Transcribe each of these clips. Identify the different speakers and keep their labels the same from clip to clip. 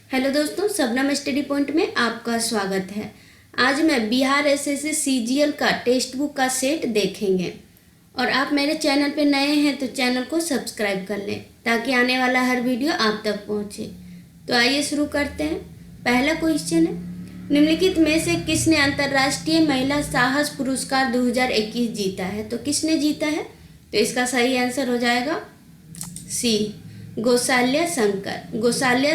Speaker 1: Hello दोस्तों, Shabnam study point में आपका स्वागत है। आज मैं बिहार एसएससी सीजीएल का टेक्स्ट बुक का सेट देखेंगे और आप मेरे चैनल पे नए हैं तो चैनल को सब्सक्राइब कर लें ताकि आने वाला हर वीडियो आप तक पहुंचे। तो आइए शुरू करते हैं। पहला क्वेश्चन है, निम्नलिखित में से किसने अंतर्राष्ट्रीय महिला साहस पुरस्कार 2021 जीता है? तो किसने जीता है? तो इसका सही आंसर हो जाएगा सी, गौसाल्या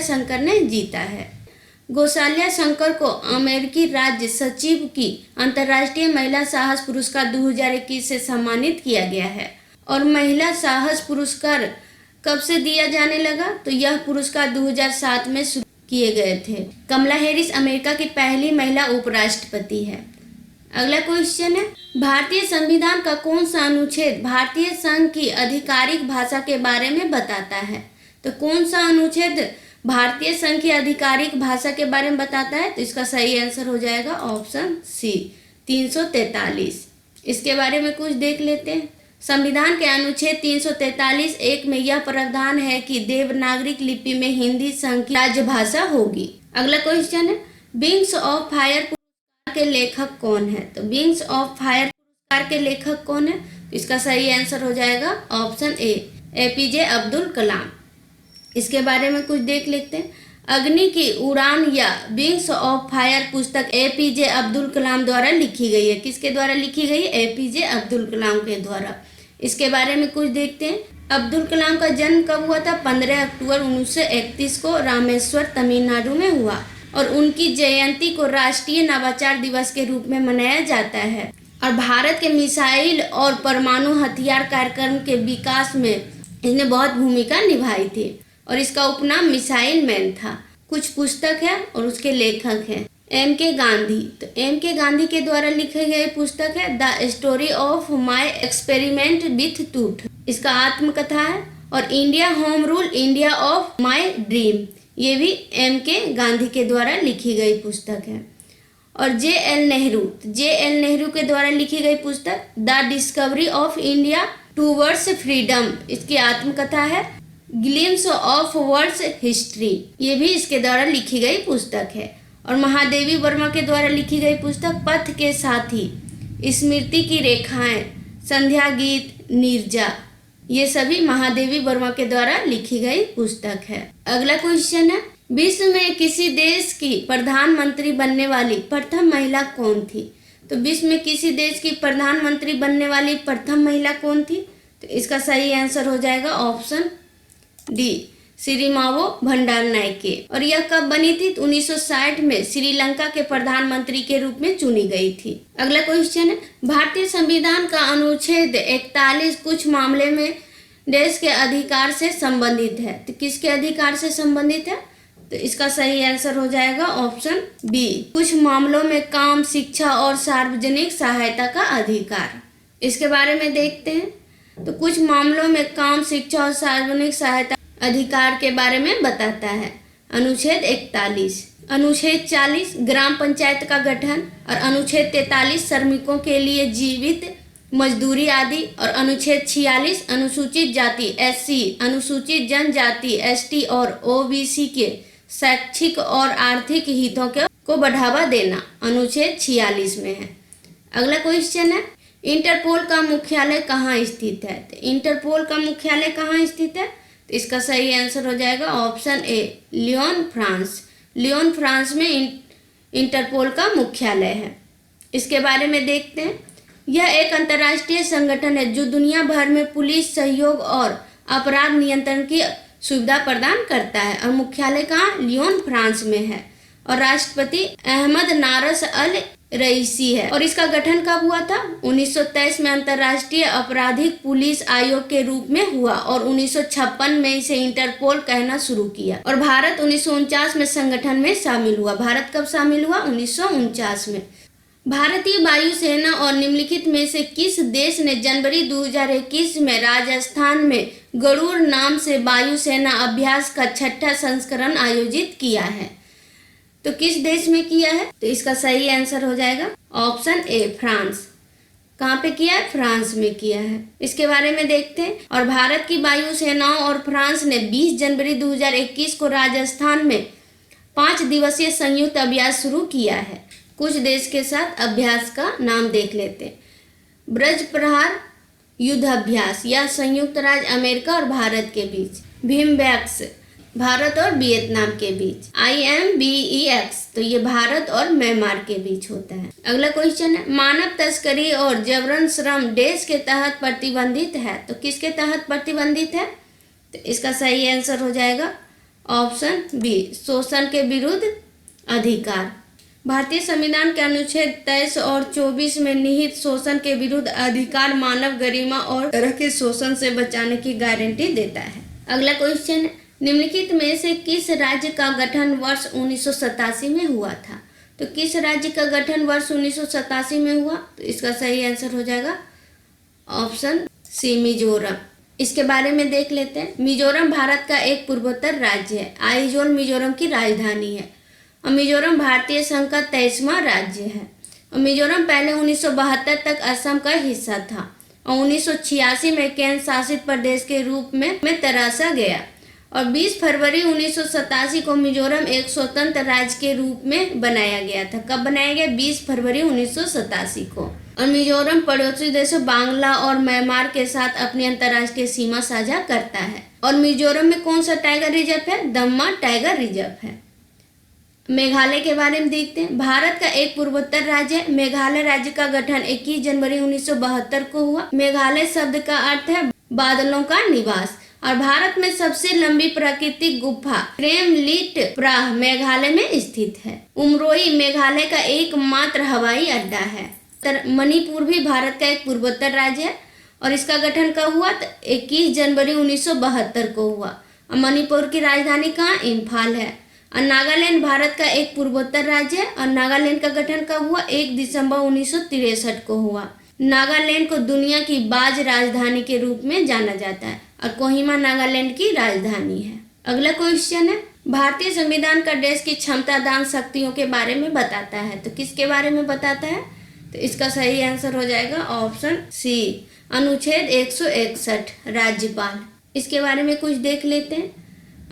Speaker 1: शंकर ने जीता है। गौसाल्या शंकर को अमेरिकी राज्य सचिव की अंतर्राष्ट्रीय महिला साहस पुरस्कार 2021 से सम्मानित किया गया है। और महिला साहस पुरस्कार कब से दिया जाने लगा? तो यह पुरस्कार 2007 में शुरू किए गए थे। कमला हैरिस अमेरिका की पहली महिला उपराष्ट्रपति है। अगला क्वेश्चन है, भारतीय संविधान का कौन सा अनुच्छेद भारतीय संघ की आधिकारिक भाषा के बारे में बताता है? तो कौन सा अनुच्छेद भारतीय संघ की आधिकारिक भाषा के बारे में बताता है? तो इसका सही आंसर हो जाएगा ऑप्शन सी, 343। इसके बारे में कुछ देख लेते हैं। संविधान के अनुच्छेद 343(1) में यह प्रावधान है कि देवनागरी लिपि में हिंदी संघ की राजभाषा होगी। अगला क्वेश्चन है, विंग्स ऑफ फायर के लेखक कौन है? तो विंग्स ऑफ फायर पुरस्कार के लेखक कौन है? तो इसका सही आंसर हो जाएगा option A, APJ Abdul Kalam. इसके बारे में कुछ देख लेते हैं। अग्नि की उड़ान या विंग्स ऑफ फायर पुस्तक एपीजे अब्दुल कलाम द्वारा लिखी गई है। किसके द्वारा लिखी गई है? एपीजे अब्दुल कलाम के द्वारा। इसके बारे में कुछ देखते हैं। अब्दुल कलाम का जन्म कब हुआ था? 15 अक्टूबर 1931 को रामेश्वर तमिलनाडु में हुआ और उनकी जयंती को राष्ट्रीय नवाचार दिवस के रूप में मनाया जाता है। और भारत के मिसाइल और परमाणु हथियार कार्यक्रम के विकास में इसने बहुत भूमिका निभाई थी और इसका उपनाम मिसाइल मैन था। कुछ पुस्तक है और उसके लेखक हैं एम के गांधी। तो एम के गांधी के द्वारा लिखे गए पुस्तक है the story of my experiment with tooth, इसका आत्मकथा है। और India home rule India of my dream, ये भी एम के गांधी के द्वारा लिखी गई पुस्तक है। और जे एल नेहरू के द्वारा लिखी गई पुस्तक the discovery of India towards freedom, इसकी आत्मकथा है। ग्लिम्स ऑफ वर्ल्ड्स हिस्ट्री, ये भी इसके द्वारा लिखी गई पुस्तक है। और महादेवी वर्मा के द्वारा लिखी गई पुस्तक पथ के साथी, स्मृति की रेखाएं, संध्या गीत, नीरजा, ये सभी महादेवी वर्मा के द्वारा लिखी गई पुस्तक है। अगला क्वेश्चन है, विश्व में किसी देश की प्रधानमंत्री बनने वाली प्रथम महिला कौन थी? तो विश्व में किसी देश की प्रधानमंत्री बनने वाली प्रथम महिला कौन थी? तो इसका सही आंसर हो जाएगा ऑप्शन डी, सिरिमावो भंडारनायके। और यह कब बनी थी? 1960 में श्रीलंका के प्रधानमंत्री के रूप में चुनी गई थी। अगला क्वेश्चन है, भारतीय संविधान का अनुच्छेद 41 कुछ मामले में देश के अधिकार से संबंधित है। तो किसके अधिकार से संबंधित है? तो इसका सही आंसर हो जाएगा ऑप्शन बी, कुछ मामलों में काम, शिक्षा और सार्वजनिक सहायता का अधिकार। इसके बारे में देखते हैं। तो कुछ मामलों में काम, शिक्षा और सार्वजनिक सहायता अधिकार के बारे में बताता है अनुच्छेद 41। अनुच्छेद 40 ग्राम पंचायत का गठन और अनुच्छेद 43 श्रमिकों के लिए जीवित मजदूरी आदि। और अनुच्छेद 46 अनुसूचित जाति SC, अनुसूचित जनजाति ST और OBC के शैक्षिक और आर्थिक हितों को बढ़ावा देना अनुच्छेद 46 में है। अगला क्वेश्चन है, इंटरपोल का मुख्यालय कहाँ स्थित है? तो इंटरपोल का मुख्यालय कहाँ स्थित है? तो इसका सही आंसर हो जाएगा ऑप्शन ए, लियोन फ्रांस में इंटरपोल का मुख्यालय है। इसके बारे में देखते हैं। यह एक अंतर्राष्ट्रीय संगठन है जो दुनिया भर में पुलिस सहयोग और अपराध नियंत्रण की सुविधा प्रदान करता है और मुख्यालय कहाँ? लियोन फ्रांस में है। और राष्ट्रपति अहमद नारस अल रईसी है। और इसका गठन कब हुआ था? 1923 में अंतर्राष्ट्रीय आपराधिक पुलिस आयोग के रूप में हुआ और 1956 में इसे इंटरपोल कहना शुरू किया। और भारत 1949 में संगठन में शामिल हुआ। भारत कब शामिल हुआ? 1949 में। भारतीय वायुसेना और निम्नलिखित में से किस देश ने जनवरी 2021 में राजस्थान में गरुड़ नाम से वायुसेना अभ्यास का 6ठा संस्करण आयोजित किया है? तो किस देश में किया है? तो इसका सही आंसर हो जाएगा ऑप्शन ए, फ्रांस। कहाँ पे किया है? फ्रांस में किया है। इसके बारे में देखते हैं। और भारत की वायुसेनाओं और फ्रांस ने 20 जनवरी 2021 को राजस्थान में 5 दिवसीय संयुक्त अभ्यास शुरू किया है। कुछ देश के साथ अभ्यास का नाम देख लेते हैं। ब्रज प्रहार युद्धाभ्यास या संयुक्त राज्य अमेरिका और भारत के बीच। भीमबैक्स भारत और वियतनाम के बीच। IMBEX तो ये भारत और म्यांमार के बीच होता है। अगला क्वेश्चन है, मानव तस्करी और जबरन श्रम देश के तहत प्रतिबंधित है, तो किसके तहत प्रतिबंधित है? तो इसका सही आंसर हो जाएगा ऑप्शन बी, शोषण के विरुद्ध अधिकार। भारतीय संविधान के अनुच्छेद 23 और 24 में निहित शोषण के विरुद्ध अधिकार मानव गरिमा और तरह के शोषण से बचाने की गारंटी देता है। अगला क्वेश्चन, निम्नलिखित में से किस राज्य का गठन वर्ष 1987 में हुआ था? तो किस राज्य का गठन वर्ष 1987 में हुआ? तो इसका सही आंसर हो जाएगा ऑप्शन सी, मिजोरम। इसके बारे में देख लेते हैं। मिजोरम भारत का एक पूर्वोत्तर राज्य है। आइजोल मिजोरम की राजधानी है और मिजोरम भारतीय संघ का 23वां राज्य है। और मिजोरम पहले 1972 तक असम का हिस्सा था और 1986 में केंद्र शासित प्रदेश के रूप में तराशा गया और 20 फरवरी 1987 को मिजोरम एक स्वतंत्र राज्य के रूप में बनाया गया था। कब बनाया गया? 20 फरवरी 1987 को। और मिजोरम पड़ोसी देशों बांग्ला और म्यांमार के साथ अपनी अंतर्राष्ट्रीय सीमा साझा करता है। और मिजोरम में कौन सा टाइगर रिजर्व है? दम्मा टाइगर रिजर्व है। मेघालय के बारे में देखते हैं। भारत का एक पूर्वोत्तर राज्य है। मेघालय राज्य का गठन 21 जनवरी 1972 को हुआ। मेघालय शब्द का अर्थ है बादलों का निवास और भारत में सबसे लंबी प्राकृतिक गुफा क्रेमलिट प्राह मेघालय में स्थित है। उमरोई मेघालय का एकमात्र हवाई अड्डा है। मणिपुर भी भारत का एक पूर्वोत्तर राज्य है और इसका गठन कब हुआ? तो 21 जनवरी 1972 को हुआ। और मणिपुर की राजधानी कहाँ? इम्फाल है। और नागालैंड भारत का एक पूर्वोत्तर राज्य है और नागालैंड का गठन कब हुआ? 1 दिसंबर 1963 को हुआ। नागालैंड को दुनिया की बाज राजधानी के रूप में जाना जाता है और कोहिमा नागालैंड की राजधानी है। अगला क्वेश्चन है, भारतीय संविधान का देश की क्षमतादान शक्तियों के बारे में बताता है, तो किसके बारे में बताता है? तो इसका सही आंसर हो जाएगा ऑप्शन सी, अनुच्छेद 161 राज्यपाल। इसके बारे में कुछ देख लेते हैं।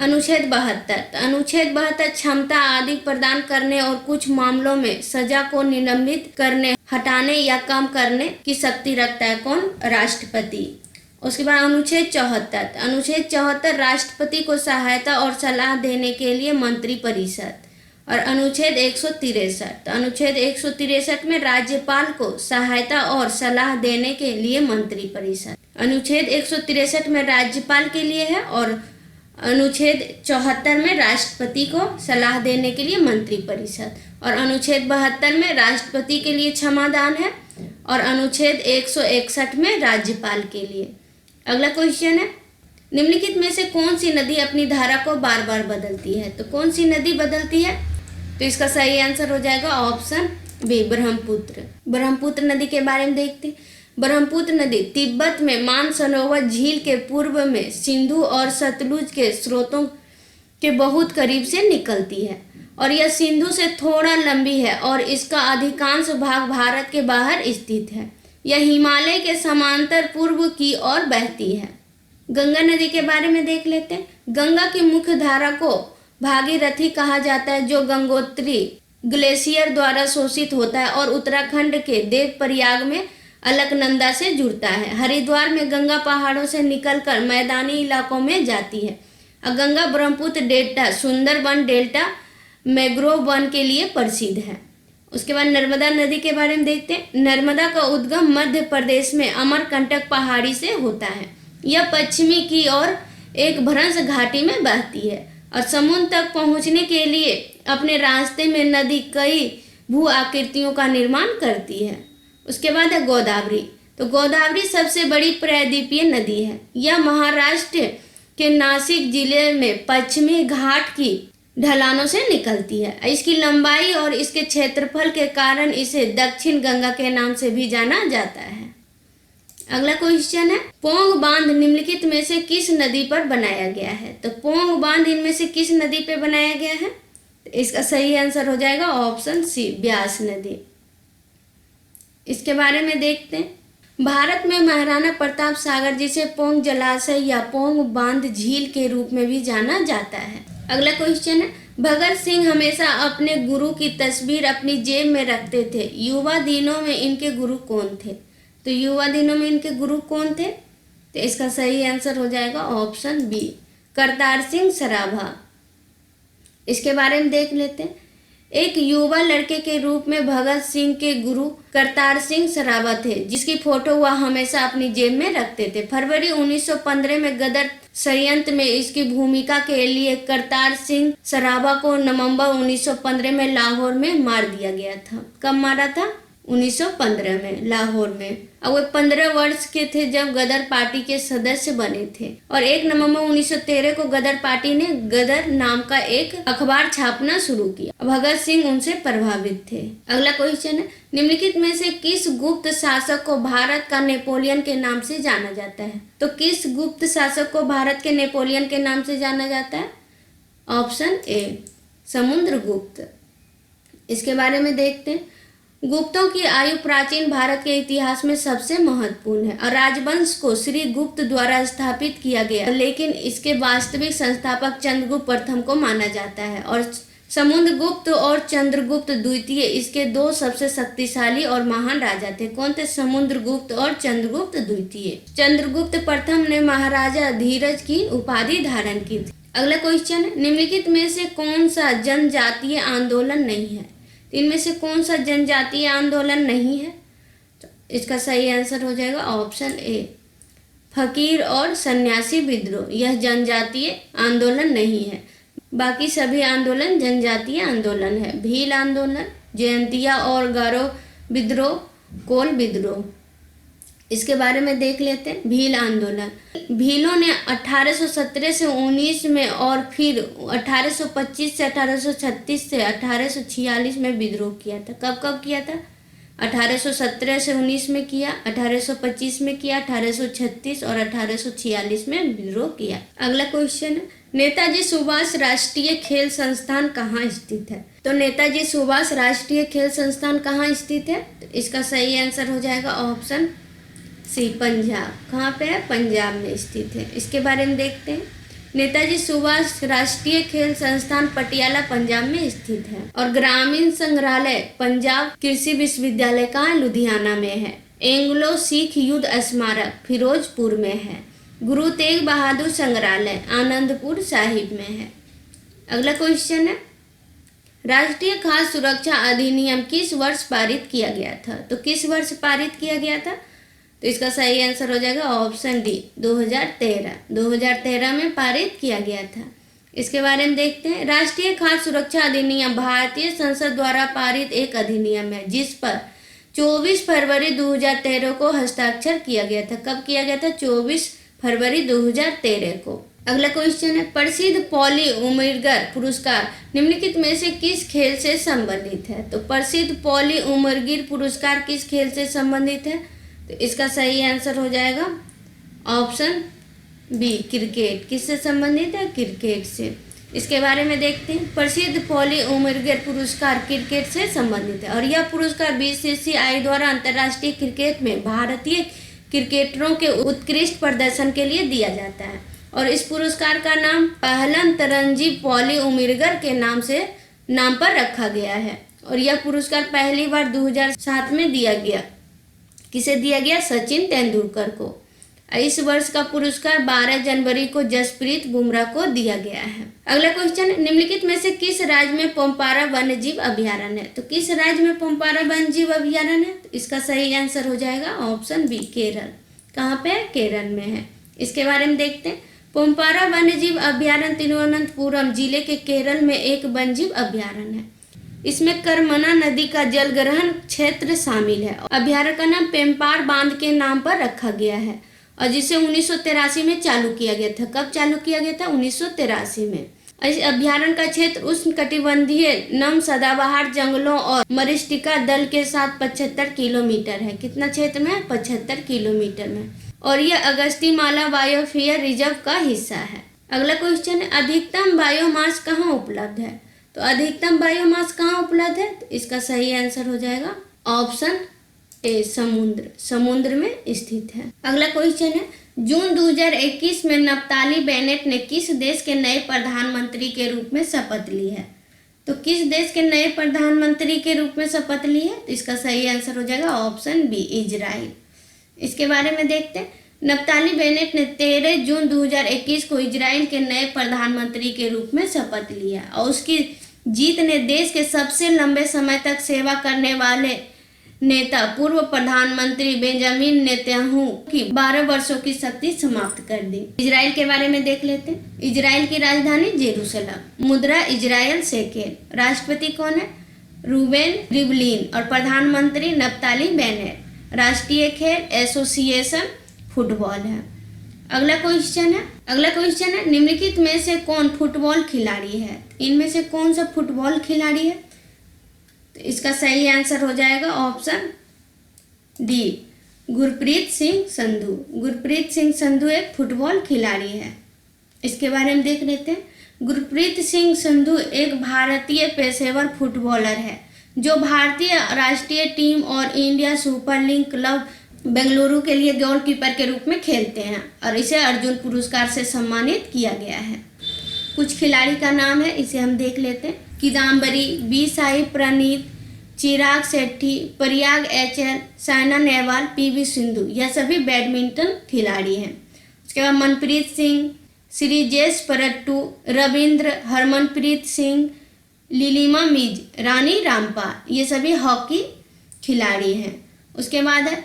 Speaker 1: अनुच्छेद 72, तो अनुच्छेद 72 क्षमता आदि प्रदान करने और कुछ मामलों में सजा को निलंबित करने, हटाने या कम करने की शक्ति रखता है। कौन? राष्ट्रपति। उसके बाद अनुच्छेद 74, अनुच्छेद 74 राष्ट्रपति को सहायता और सलाह देने के लिए मंत्रिपरिषद। और अनुच्छेद 163, तो अनुच्छेद 163 में राज्यपाल को सहायता और सलाह देने के लिए मंत्रिपरिषद। अनुच्छेद 163 में राज्यपाल के लिए है और अनुच्छेद 74 में राष्ट्रपति को सलाह देने के लिए मंत्रिपरिषद। और अनुच्छेद 72 में राष्ट्रपति के लिए क्षमादान है और अनुच्छेद 161 में राज्यपाल के लिए। अगला क्वेश्चन है, निम्नलिखित में से कौन सी नदी अपनी धारा को बार बार बदलती है? तो कौन सी नदी बदलती है? तो इसका सही आंसर हो जाएगा ऑप्शन बी, ब्रह्मपुत्र। ब्रह्मपुत्र नदी के बारे में देखते हैं। ब्रह्मपुत्र नदी तिब्बत में मानसरोवर झील के पूर्व में सिंधु और सतलुज के स्रोतों के बहुत करीब से निकलती है और यह सिंधु से थोड़ा लंबी है और इसका अधिकांश भाग भारत के बाहर स्थित है। यह हिमालय के समांतर पूर्व की ओर बहती है। गंगा नदी के बारे में देख लेते हैं। गंगा की मुख्य धारा को भागीरथी कहा जाता है, जो गंगोत्री ग्लेशियर द्वारा शोषित होता है और उत्तराखंड के देवप्रयाग में अलकनंदा से जुड़ता है। हरिद्वार में गंगा पहाड़ों से निकलकर मैदानी इलाकों में जाती है। और Ganga Brahmaputra delta Sundarban delta mangrove one के लिए प्रसिद्ध है। उसके बाद नर्मदा नदी के बारे में देखते हैं। नर्मदा का उद्गम मध्य प्रदेश में अमरकंटक पहाड़ी से होता है। यह पश्चिमी की ओर एक भ्रंश घाटी में बहती है और समुद्र तक पहुंचने के लिए अपने रास्ते में नदी कई भू आकृतियों का निर्माण करती है। उसके बाद है गोदावरी। तो गोदावरी सबसे बड़ी प्रायद्वीपीय नदी है। यह महाराष्ट्र के नासिक जिले में पश्चिमी घाट की ढलानों से निकलती है। इसकी लंबाई और इसके क्षेत्रफल के कारण इसे दक्षिण गंगा के नाम से भी जाना जाता है। अगला क्वेश्चन है, पोंग बांध निम्नलिखित में से किस नदी पर बनाया गया है? तो पोंग बांध इनमें से किस नदी पर बनाया गया है? तो इसका सही आंसर हो जाएगा ऑप्शन सी, ब्यास नदी। इसके बारे में देखते हैं। भारत में महाराणा प्रताप सागर, जिसे पोंग जलाशय या पोंग बांध झील के रूप में भी जाना जाता है। अगला क्वेश्चन है, भगत सिंह हमेशा अपने गुरु की तस्वीर अपनी जेब में रखते थे। युवा दिनों में इनके गुरु कौन थे? तो युवा दिनों में इनके गुरु कौन थे? तो इसका सही आंसर हो जाएगा ऑप्शन बी, करतार सिंह सराभा। इसके बारे में देख लेते हैं। एक युवा लड़के के रूप में भगत सिंह के गुरु करतार सिंह सराभा थे, जिसकी फोटो वह हमेशा अपनी जेब में रखते थे। फरवरी 1915 में गदर षड्यंत्र में इसकी भूमिका के लिए करतार सिंह सराभा को नवंबर 1915 में लाहौर में मार दिया गया था। कब मारा था? 1915 में लाहौर में। और वे 15 वर्ष के थे जब गदर पार्टी के सदस्य बने थे। और 1 नवंबर 1913 को गदर पार्टी ने गदर नाम का एक अखबार छापना शुरू किया। भगत सिंह उनसे प्रभावित थे। अगला क्वेश्चन है, निम्नलिखित में से किस गुप्त शासक को भारत का नेपोलियन के नाम से जाना जाता है? तो किस गुप्त शासक को भारत के नेपोलियन के नाम से जाना जाता है? Option A, Samudragupta. इसके बारे में देखते हैं। गुप्तों की आयु प्राचीन भारत के इतिहास में सबसे महत्वपूर्ण है और राजवंश को श्री गुप्त द्वारा स्थापित किया गया, लेकिन इसके वास्तविक संस्थापक चंद्रगुप्त प्रथम को माना जाता है। और समुद्रगुप्त और चंद्रगुप्त द्वितीय इसके 2 सबसे शक्तिशाली और महान राजा थे। कौन थे? समुद्रगुप्त और चंद्रगुप्त द्वितीय। चंद्रगुप्त प्रथम ने महाराजा धीरज की उपाधि धारण की थी। अगला क्वेश्चन है, निम्नलिखित में से कौन सा जनजातीय आंदोलन नहीं है? इनमें से कौन सा जनजातीय आंदोलन नहीं है? तो इसका सही आंसर हो जाएगा ऑप्शन ए, फकीर और सन्यासी विद्रोह। यह जनजातीय आंदोलन नहीं है। बाकी सभी आंदोलन जनजातीय आंदोलन है। भील आंदोलन, जयंतिया और गारो विद्रोह, कोल विद्रोह। इसके बारे में देख लेते हैं। भील आंदोलन, भीलों ने 1817 से 19 में और फिर 1825 से 1836 से 1846 में विद्रोह किया था। कब कब किया था? 1817 से 19 में किया, 1825 में किया, 1836 और 1846 में विद्रोह किया। अगला क्वेश्चन है, नेताजी सुभाष राष्ट्रीय खेल संस्थान कहाँ स्थित है? तो नेताजी सुभाष राष्ट्रीय खेल संस्थान कहाँ स्थित है? तो इसका सही आंसर हो जाएगा ऑप्शन सी, पंजाब। कहाँ पे है? पंजाब में स्थित है। इसके बारे में देखते हैं। नेताजी सुभाष राष्ट्रीय खेल संस्थान पटियाला पंजाब में स्थित है। और ग्रामीण संग्रहालय पंजाब कृषि विश्वविद्यालय कहाँ? लुधियाना में है। एंग्लो सिख युद्ध स्मारक फिरोजपुर में है। गुरु तेग बहादुर संग्रहालय आनंदपुर साहिब में है। अगला क्वेश्चन है, राष्ट्रीय खाद्य सुरक्षा अधिनियम किस वर्ष पारित किया गया था? तो किस वर्ष पारित किया गया था? तो इसका सही आंसर हो जाएगा ऑप्शन डी, 2013। 2013 में पारित किया गया था। इसके बारे में देखते हैं। राष्ट्रीय खाद्य सुरक्षा अधिनियम भारतीय संसद द्वारा पारित एक अधिनियम है, जिस पर 24 फरवरी 2013 को हस्ताक्षर किया गया था। कब किया गया था? 24 फरवरी 2013 को। अगला क्वेश्चन है, प्रसिद्ध पॉली उमरगर पुरस्कार निम्नलिखित में से किस खेल से संबंधित है? तो प्रसिद्ध पॉली उमरगर पुरस्कार किस खेल से संबंधित है? तो इसका सही आंसर हो जाएगा ऑप्शन बी, क्रिकेट। किससे संबंधित है? क्रिकेट से। इसके बारे में देखते हैं। प्रसिद्ध पॉली उमरगर पुरस्कार क्रिकेट से संबंधित है और यह पुरस्कार बीसीसीआई द्वारा अंतर्राष्ट्रीय क्रिकेट में भारतीय क्रिकेटरों के उत्कृष्ट प्रदर्शन के लिए दिया जाता है। और इस पुरस्कार का नाम पहलन तरनजीब पॉली उमरगर के नाम पर रखा गया है। और यह पुरस्कार पहली बार 2007 में दिया गया। किसे दिया गया? सचिन तेंदुलकर को। इस वर्ष का पुरस्कार 12 जनवरी को जसप्रीत बुमराह को दिया गया है। अगला क्वेश्चन, निम्नलिखित में से किस राज्य में पम्पारा वन्यजीव अभयारण्य है? तो किस राज्य में पम्पारा वन्यजीव अभयारण्य है? तो इसका सही आंसर हो जाएगा ऑप्शन बी, केरल। कहाँ पे है? केरल में है। इसके बारे में देखते हैं। पम्पारा वन्यजीव अभयारण्य तिरुवनंतपुरम जिले के केरल में एक वन्यजीव अभयारण्य है। इसमें करमना नदी का जलग्रहण क्षेत्र शामिल है। अभयारण्य का नाम पेम्पार बांध के नाम पर रखा गया है और जिसे 1983 में चालू किया गया था। कब चालू किया गया था? 1983 में। इस अभयारण्य का क्षेत्र उष्णकटिबंधीय नम सदाबहार जंगलों और मरीचिका दल के साथ 75 किलोमीटर है। कितना क्षेत्र में? 75 किलोमीटर में। और यह अगस्तीमाला बायोस्फीयर रिजर्व का हिस्सा है। अगला क्वेश्चन है, अधिकतम बायोमास कहाँ उपलब्ध है? तो अधिकतम बायोमास कहाँ उपलब्ध है? तो इसका सही आंसर हो जाएगा ऑप्शन ए, समुद्र में स्थित है। अगला क्वेश्चन है, जून 2021 में नप्ताली बेनेट ने किस देश के नए प्रधानमंत्री के रूप में शपथ ली है? तो किस देश के नए प्रधानमंत्री के रूप में शपथ ली है? तो इसका सही आंसर हो जाएगा ऑप्शन बी, इजराइल। इसके बारे में देखते हैं। नप्ताली बेनेट ने 13 जून 2021 को इजराइल के नए प्रधानमंत्री के रूप में शपथ लिया और उसकी जीत ने देश के सबसे लंबे समय तक सेवा करने वाले नेता पूर्व प्रधानमंत्री बेंजामिन नेतन्याहू की 12 वर्षों की शक्ति समाप्त कर दी। इजराइल के बारे में देख लेते हैं। इजराइल की राजधानी जेरूसलम, मुद्रा इजराइल शेकेल, राष्ट्रपति कौन है? रूबेन रिवलिन और प्रधानमंत्री नप्ताली बेनेट। राष्ट्रीय खेल एसोसिएशन फुटबॉल है। अगला क्वेश्चन है निम्नलिखित में से कौन फुटबॉल खिलाड़ी है? इनमें से कौन सा फुटबॉल खिलाड़ी है? तो इसका सही आंसर हो जाएगा ऑप्शन डी, गुरप्रीत सिंह संधू। गुरप्रीत सिंह संधू एक फुटबॉल खिलाड़ी है। इसके बारे में देख लेते हैं। गुरप्रीत सिंह संधू एक भारतीय पेशेवर फुटबॉलर है जो भारतीय राष्ट्रीय टीम और India super league club Bengaluru के लिए गोलकीपर के रूप में खेलते हैं और इसे अर्जुन पुरस्कार से सम्मानित किया गया है। कुछ खिलाड़ी का नाम है, इसे हम देख लेते हैं। किदाम्बरी, B Sai Praneeth, Chirag Shetty, Prayag HL, Saina Nehwal, PV Sindhu, यह सभी बैडमिंटन खिलाड़ी हैं। उसके बाद मनप्रीत सिंह, श्रीजेश परट्टू, रविंद्र, हरमनप्रीत सिंह, लिलिमा मिज, रानी रामपाल, ये सभी हॉकी खिलाड़ी हैं। उसके बाद है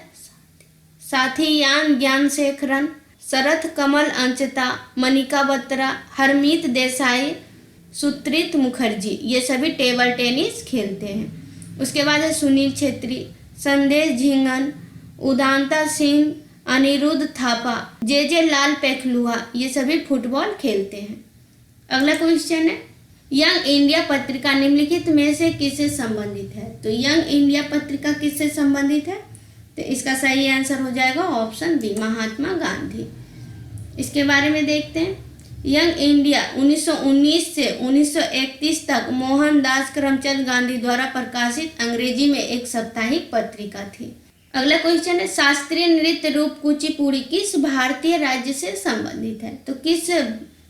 Speaker 1: साथीयान ज्ञानशेखरन, शरथ कमल अंचता, मनिका बत्रा, हरमीत देसाई, सुत्रित मुखर्जी, ये सभी टेबल टेनिस खेलते हैं। उसके बाद है सुनील छेत्री, संदेश झिंगन, उदांता सिंह, अनिरुद्ध थापा, जे लाल पेखलुआ, ये सभी फुटबॉल खेलते हैं। अगला क्वेश्चन है यंग इंडिया पत्रिका निम्नलिखित में से किससे संबंधित है? तो यंग इंडिया पत्रिका किससे संबंधित है? तो इसका सही आंसर हो जाएगा ऑप्शन बी, महात्मा गांधी। इसके बारे में देखते हैं। यंग इंडिया 1919 से 1931 तक मोहनदास करमचंद गांधी द्वारा प्रकाशित अंग्रेजी में एक साप्ताहिक पत्रिका थी। अगला क्वेश्चन है शास्त्रीय नृत्य रूप कुचिपुड़ी किस भारतीय राज्य से संबंधित है? तो किस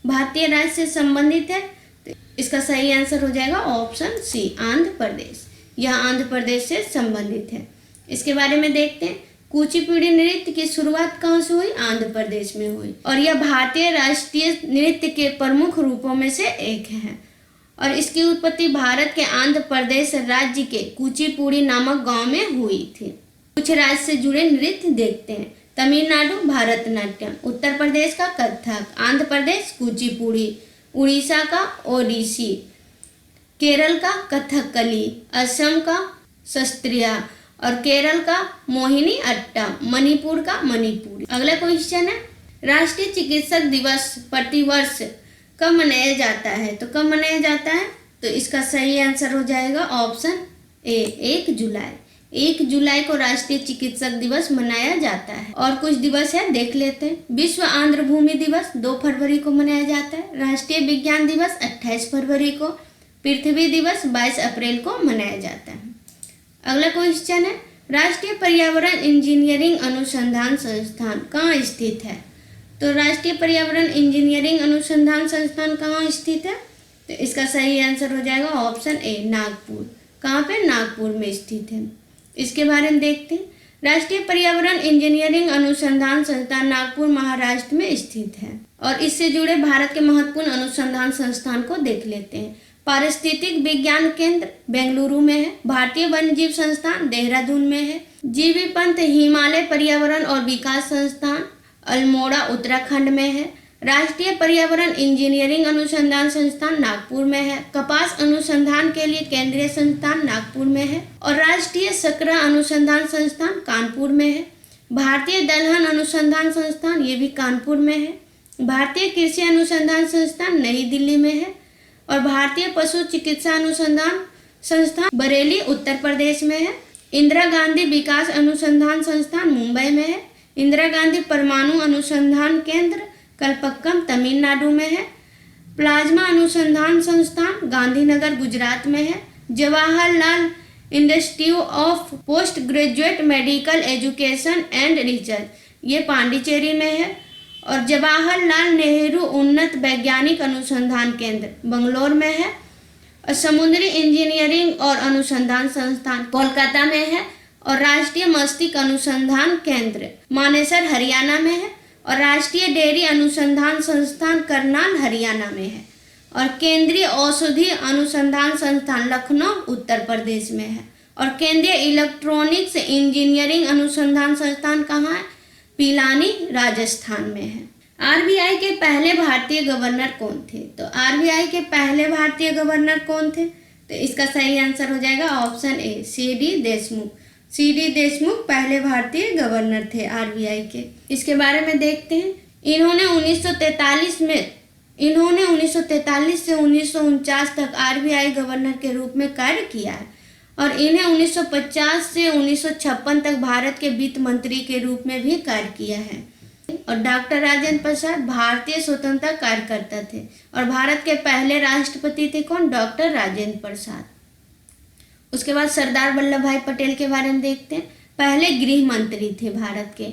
Speaker 1: भारतीय राज्य से संबंधित है? तो इसका सही आंसर हो जाएगा ऑप्शन सी, आंध्र प्रदेश। यह आंध्र प्रदेश से संबंधित है। इसके बारे में देखते हैं। कुचिपुड़ी नृत्य की शुरुआत कहाँ से हुई? आंध्र प्रदेश में हुई और यह भारतीय राष्ट्रीय नृत्य के प्रमुख रूपों में से एक है और इसकी उत्पत्ति भारत के आंध्र प्रदेश राज्य के कुचिपुड़ी नामक गांव में हुई थी। कुछ राज्य से जुड़े नृत्य देखते हैं। तमिलनाडु भरतनाट्यम, उत्तर प्रदेश का कथक, आंध्र प्रदेश कुचिपुड़ी, उड़ीसा का ओडिसी, केरल का कथकली, असम का शास्त्रीय और केरल का मोहिनी अट्टम, मणिपुर का मणिपुरी। अगला क्वेश्चन है राष्ट्रीय चिकित्सक दिवस प्रतिवर्ष कब मनाया जाता है? तो कब मनाया जाता है? तो इसका सही आंसर हो जाएगा ऑप्शन ए, 1 जुलाई। 1 जुलाई को राष्ट्रीय चिकित्सक दिवस मनाया जाता है। और कुछ दिवस है देख लेते हैं। विश्व आंध्र भूमि दिवस 2 फरवरी को मनाया जाता है। राष्ट्रीय विज्ञान दिवस 28 फरवरी को। पृथ्वी दिवस 22 अप्रैल को मनाया जाता है। अगला क्वेश्चन है राष्ट्रीय पर्यावरण इंजीनियरिंग अनुसंधान संस्थान कहाँ स्थित है? तो राष्ट्रीय पर्यावरण इंजीनियरिंग अनुसंधान संस्थान कहाँ स्थित है? तो इसका सही आंसर हो जाएगा ऑप्शन ए, नागपुर। कहाँ पे? नागपुर में स्थित है। इसके बारे में देखते हैं। राष्ट्रीय पर्यावरण इंजीनियरिंग अनुसंधान संस्थान नागपुर महाराष्ट्र में स्थित है और इससे जुड़े भारत के महत्वपूर्ण अनुसंधान संस्थान को देख लेते हैं। पारिस्थितिक विज्ञान केंद्र बेंगलुरु में है। भारतीय वन्यजीव संस्थान देहरादून में है। जीवी पंथ हिमालय पर्यावरण और विकास संस्थान अल्मोड़ा उत्तराखंड में है। राष्ट्रीय पर्यावरण इंजीनियरिंग अनुसंधान संस्थान नागपुर में है। कपास अनुसंधान के लिए केंद्रीय संस्थान नागपुर में है और राष्ट्रीय सकरा अनुसंधान संस्थान कानपुर में है। भारतीय दलहन अनुसंधान संस्थान ये भी कानपुर में है। भारतीय कृषि अनुसंधान संस्थान नई दिल्ली में है और भारतीय पशु चिकित्सा अनुसंधान संस्थान बरेली उत्तर प्रदेश में है। इंदिरा गांधी विकास अनुसंधान संस्थान मुंबई में है। इंदिरा गांधी परमाणु अनुसंधान केंद्र कलपक्कम तमिलनाडु में है। प्लाज्मा अनुसंधान संस्थान गांधीनगर गुजरात में है। Jawaharlal institute of post graduate medical education and research ये पांडिचेरी में है और जवाहरलाल नेहरू उन्नत वैज्ञानिक अनुसंधान केंद्र बंगलोर में है। और समुद्री इंजीनियरिंग और अनुसंधान संस्थान कोलकाता में है। और राष्ट्रीय मस्तिष्क अनुसंधान केंद्र मानेसर हरियाणा में है। और राष्ट्रीय डेयरी अनुसंधान संस्थान करनाल हरियाणा में है। और केंद्रीय औषधि अनुसंधान संस्थान लखनऊ उत्तर प्रदेश में है। और केंद्रीय इलेक्ट्रॉनिक्स इंजीनियरिंग अनुसंधान संस्थान कहाँ है? पिलानी राजस्थान में है। आरबीआई के पहले भारतीय गवर्नर कौन थे? तो आरबीआई के पहले भारतीय गवर्नर कौन थे? तो इसका सही आंसर हो जाएगा option A, CD. Deshmukh. CD. Deshmukh पहले भारतीय गवर्नर थे आरबीआई के। इसके बारे में देखते हैं। इन्होंने 1943 से 1949 तक आरबीआई गवर्नर के रूप में कार्य किया है। और इन्हें 1950 से 1956 तक भारत के वित्त मंत्री के रूप में भी कार्य किया है। और डॉक्टर राजेंद्र प्रसाद भारतीय स्वतंत्रता कार्यकर्ता थे। और भारत के पहले राष्ट्रपति थे कौन? डॉक्टर राजेंद्र प्रसाद। उसके बाद सरदार वल्लभ भाई पटेल के बारे में देखते हैं। पहले गृह मंत्री थे भारत के।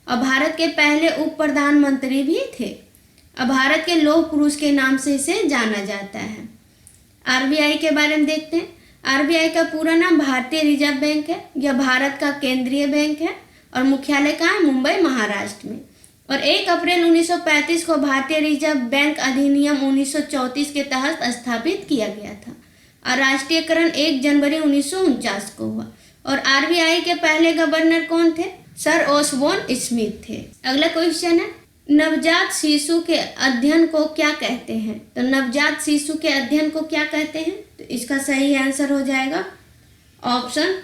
Speaker 1: और भारत के पहले उप प्रधानमंत्री भी थे। और भारत के लौह पुरुष के नाम से इसे जाना जाता है। आरबीआई के बारे में देखते हैं। आरबीआई का पूरा नाम भारतीय रिजर्व बैंक है। यह भारत का केंद्रीय बैंक है। और मुख्यालय कहाँ है? मुंबई महाराष्ट्र में। और 1 अप्रैल 1935 को भारतीय रिजर्व बैंक अधिनियम 1934 के तहत स्थापित किया गया था। और राष्ट्रीयकरण 1 जनवरी 1949 को हुआ। और आरबीआई के पहले गवर्नर कौन थे? सर ओसबोर्न स्मिथ थे। अगला क्वेश्चन है, नवजात शिशु के अध्ययन को क्या कहते हैं? तो नवजात शिशु के अध्ययन को क्या कहते हैं? तो इसका सही आंसर हो जाएगा ऑप्शन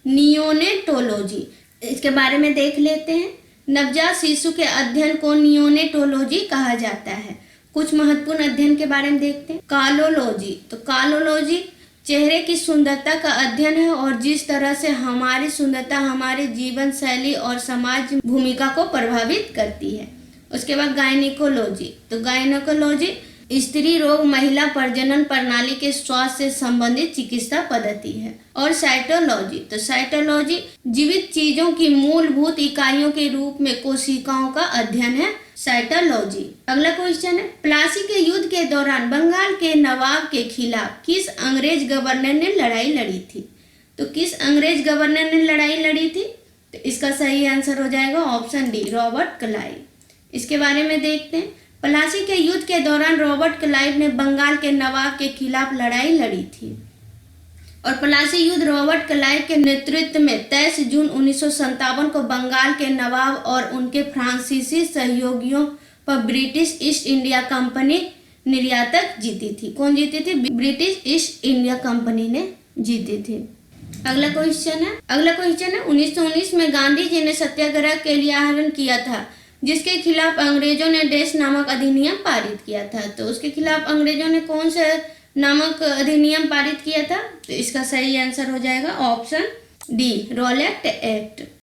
Speaker 1: नियोनेटोलॉजी। इसके बारे में देख लेते हैं। नवजात शिशु के अध्ययन को नियोनेटोलॉजी कहा जाता है। कुछ महत्वपूर्ण अध्ययन के बारे में देखते हैं। कालोलॉजी, तो कालोलॉजी चेहरे की सुंदरता का अध्ययन है और जिस तरह से हमारी सुंदरता हमारे जीवन शैली और समाज भूमिका को प्रभावित करती है। उसके बाद गायनिकोलॉजी, तो गायनिकोलॉजी स्त्री रोग महिला प्रजनन प्रणाली के स्वास्थ्य से संबंधित चिकित्सा पद्धति है। और साइटोलॉजी, तो साइटोलॉजी जीवित चीजों की मूलभूत इकाइयों के रूप में कोशिकाओं का अध्ययन है, साइटोलॉजी। अगला क्वेश्चन है, प्लासी के युद्ध के दौरान बंगाल के नवाब के खिलाफ किस अंग्रेज गवर्नर ने लड़ाई लड़ी थी? तो किस अंग्रेज गवर्नर ने लड़ाई लड़ी थी? तो इसका सही आंसर हो जाएगा ऑप्शन डी, रॉबर्ट क्लाइव। इसके बारे में देखते हैं। प्लासी के युद्ध के दौरान रॉबर्ट क्लाइव ने बंगाल के नवाब के खिलाफ लड़ाई लड़ी थी। और प्लासी युद्ध रॉबर्ट क्लाइव के नेतृत्व में 23 जून 1957 को बंगाल के नवाब और उनके फ्रांसीसी सहयोगियों पर ब्रिटिश ईस्ट इंडिया कंपनी निर्यातक जीती थी। कौन जीती थी? ब्रिटिश ईस्ट इंडिया कंपनी ने जीती थी। अगला क्वेश्चन है 1919 में गांधी जी ने सत्याग्रह के लिए आह्वान किया था, जिसके खिलाफ अंग्रेजों ने देश नामक अधिनियम पारित किया था। तो उसके खिलाफ अंग्रेजों ने कौन सा नामक अधिनियम पारित किया था? तो इसका सही आंसर हो जाएगा ऑप्शन डी, रॉलेट एक्ट।